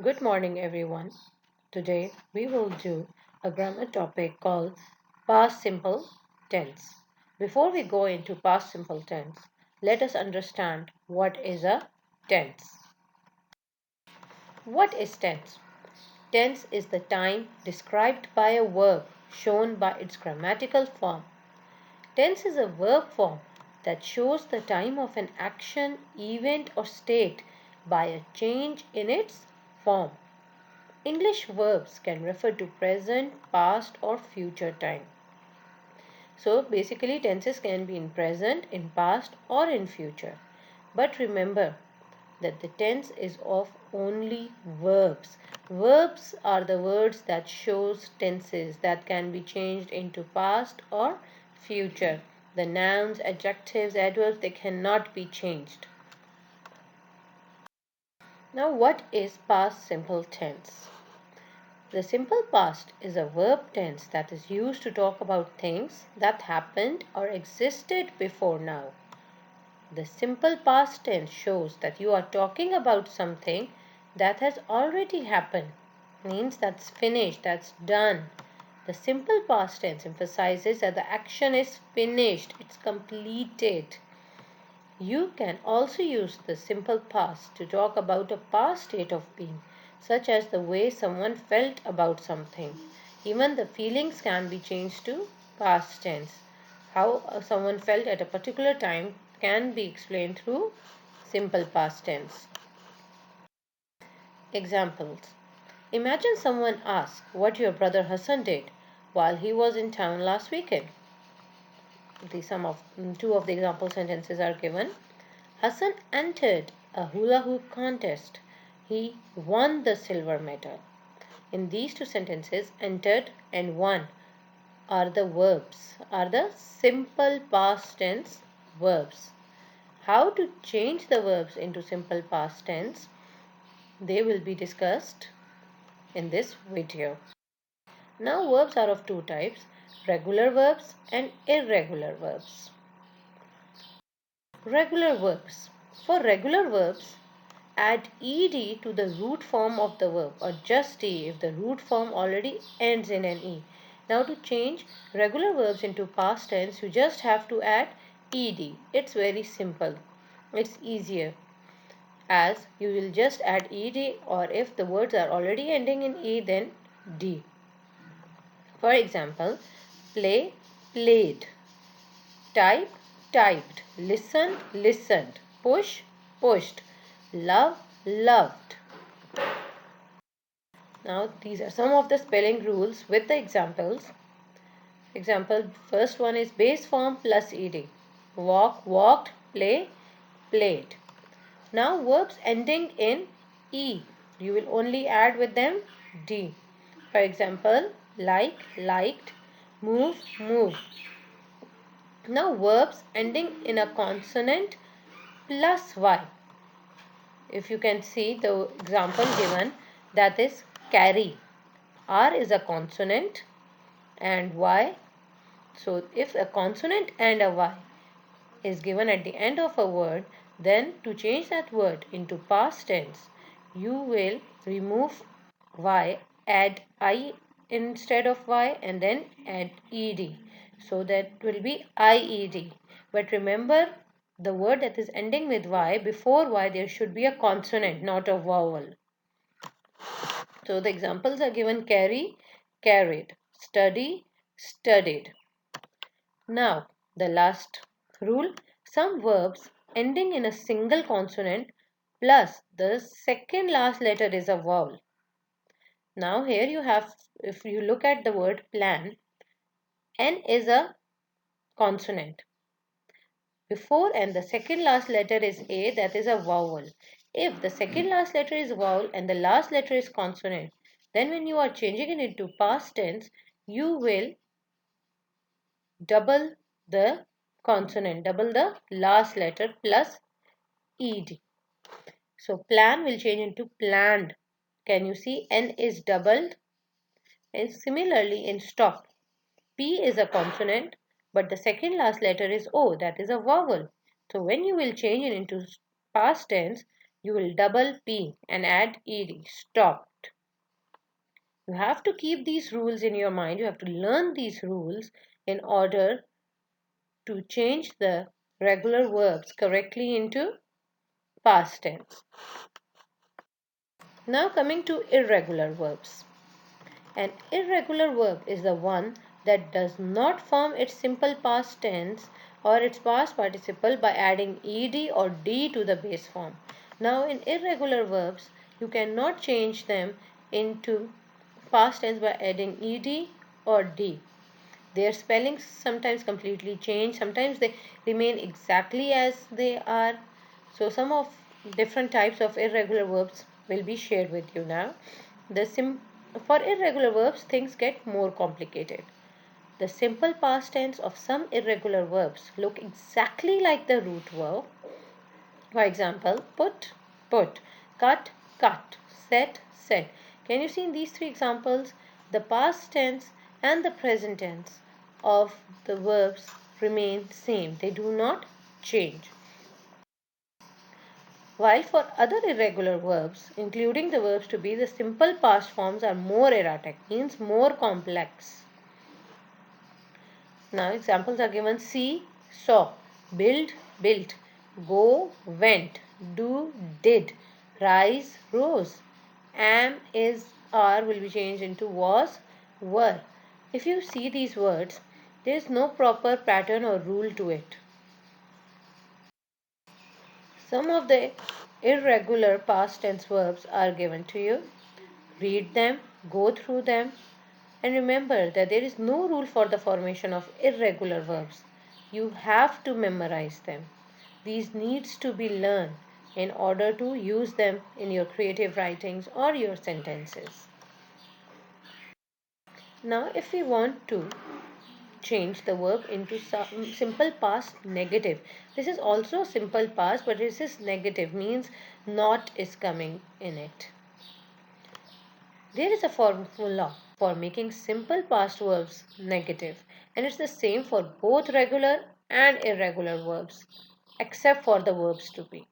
Good morning, everyone. Today we will do a grammar topic called past simple tense. Before we go into past simple tense, let us understand what is a tense. What is tense? Tense is the time described by a verb shown by its grammatical form. Tense is a verb form that shows the time of an action, event, or state by a change in its form. English verbs can refer to present, past, or future time. So basically, tenses can be in present, in past, or in future. But remember that the tense is of only verbs. Verbs are the words that shows tenses that can be changed into past or future. The nouns, adjectives, adverbs, they cannot be changed. Now, what is past simple tense? The simple past is a verb tense that is used to talk about things that happened or existed before now. The simple past tense shows that you are talking about something that has already happened, means that's finished, that's done. The simple past tense emphasizes that the action is finished, it's completed. You can also use the simple past to talk about a past state of being, such as the way someone felt about something. Even the feelings can be changed to past tense. How someone felt at a particular time can be explained through simple past tense. Examples. Imagine someone asks what your brother Hassan did while he was in town last weekend. Two of the example sentences are given. Hassan entered a hula hoop contest. He won the silver medal. In these two sentences, entered and won are the verbs, are the simple past tense verbs. How to change the verbs into simple past tense, they will be discussed in this video. Now, verbs are of two types, regular verbs and irregular verbs. Regular verbs. For regular verbs, add ed to the root form of the verb or just e if the root form already ends in an e. Now to change regular verbs into past tense, you just have to add ed. It's very simple. It's easier as you will just add ed, or if the words are already ending in e, then d. For example, play, played. Type, typed. Listen, listened. Push, pushed. Love, loved. Now, these are some of the spelling rules with the examples. Example, first one is base form plus ed. Walk, walked. Play, played. Now, verbs ending in e, you will only add with them d. For example, like, liked. Move, moved. Now, verbs ending in a consonant plus y. If you can see the example given, that is carry. R is a consonant and Y. So if a consonant and a Y is given at the end of a word, then to change that word into past tense, you will remove Y, add I instead of Y, and then add ed. So that will be IED. But remember, the word that is ending with Y, before Y there should be a consonant, not a vowel. So the examples are given: carry, carried, study, studied. Now, the last rule, some verbs ending in a single consonant plus the second last letter is a vowel. Now here you have, if you look at the word plan, N is a consonant. Before and the second last letter is A, that is a vowel. If the second last letter is vowel and the last letter is consonant, then when you are changing it into past tense, you will double the consonant, double the last letter plus ed. So plan will change into planned. Can you see N is doubled? And similarly in stop, P is a consonant, but the second last letter is O, that is a vowel. So when you will change it into past tense, you will double P and add ed, stopped. You have to keep these rules in your mind. You have to learn these rules in order to change the regular verbs correctly into past tense. Now coming to irregular verbs. An irregular verb is the one that does not form its simple past tense or its past participle by adding ed or d to the base form. Now in irregular verbs, you cannot change them into past tense by adding ed or d. Their spellings sometimes completely change, sometimes they remain exactly as they are. So some of different types of irregular verbs will be shared with you now. For irregular verbs, things get more complicated. The simple past tense of some irregular verbs look exactly like the root verb. For example, put, put, cut, cut, set, set. Can you see in these three examples, the past tense and the present tense of the verbs remain same. They do not change. While for other irregular verbs, including the verbs to be, the simple past forms are more erratic, means more complex. Now examples are given: see, saw, build, built, go, went, do, did, rise, rose, am, is, are will be changed into was, were. If you see these words, there is no proper pattern or rule to it. Some of the irregular past tense verbs are given to you. Read them, go through them, and remember that there is no rule for the formation of irregular verbs. You have to memorize them. These needs to be learned in order to use them in your creative writings or your sentences. Now if we want to change the verb into simple past negative. This is also simple past, but this is negative, means not is coming in it. There is a formula for making simple past verbs negative, and it's the same for both regular and irregular verbs, except for the verbs to be.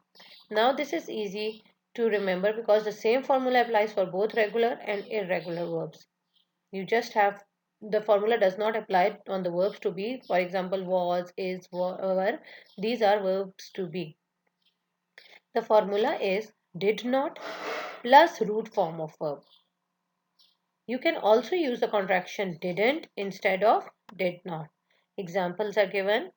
Now this is easy to remember because the same formula applies for both regular and irregular verbs. You just have, the formula does not apply on the verbs to be. For example, was, is, were. These are verbs to be. The formula is did not plus root form of verb. You can also use the contraction didn't instead of did not. Examples are given.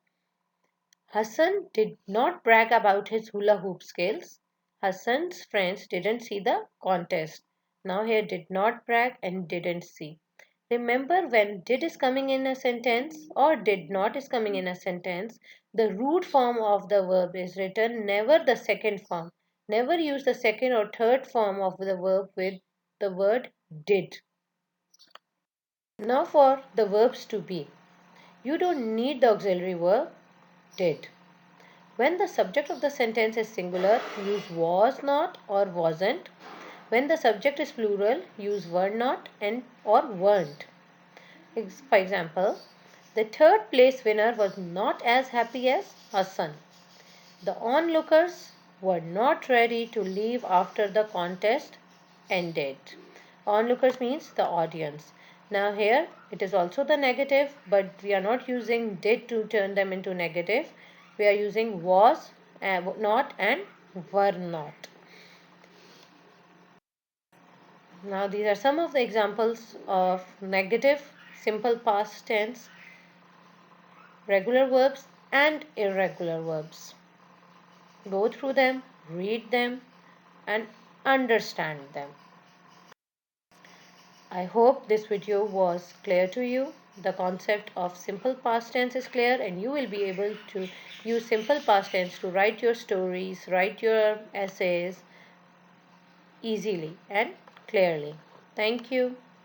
Hassan did not brag about his hula hoop skills. Hassan's friends didn't see the contest. Now here did not brag and didn't see. Remember, when did is coming in a sentence or did not is coming in a sentence, the root form of the verb is written, never the second form. Never use the second or third form of the verb with the word did. Now for the verbs to be. You don't need the auxiliary verb did. When the subject of the sentence is singular, use was not or wasn't. When the subject is plural, use were not and or weren't. For example, the third place winner was not as happy as Hassan. The onlookers were not ready to leave after the contest ended. Onlookers means the audience. Now here it is also the negative, but we are not using did to turn them into negative. We are using was, not and were not. Now these are some of the examples of negative, simple past tense, regular verbs and irregular verbs. Go through them, read them and understand them. I hope this video was clear to you. The concept of simple past tense is clear and you will be able to use simple past tense to write your stories, write your essays easily and clearly. Thank you.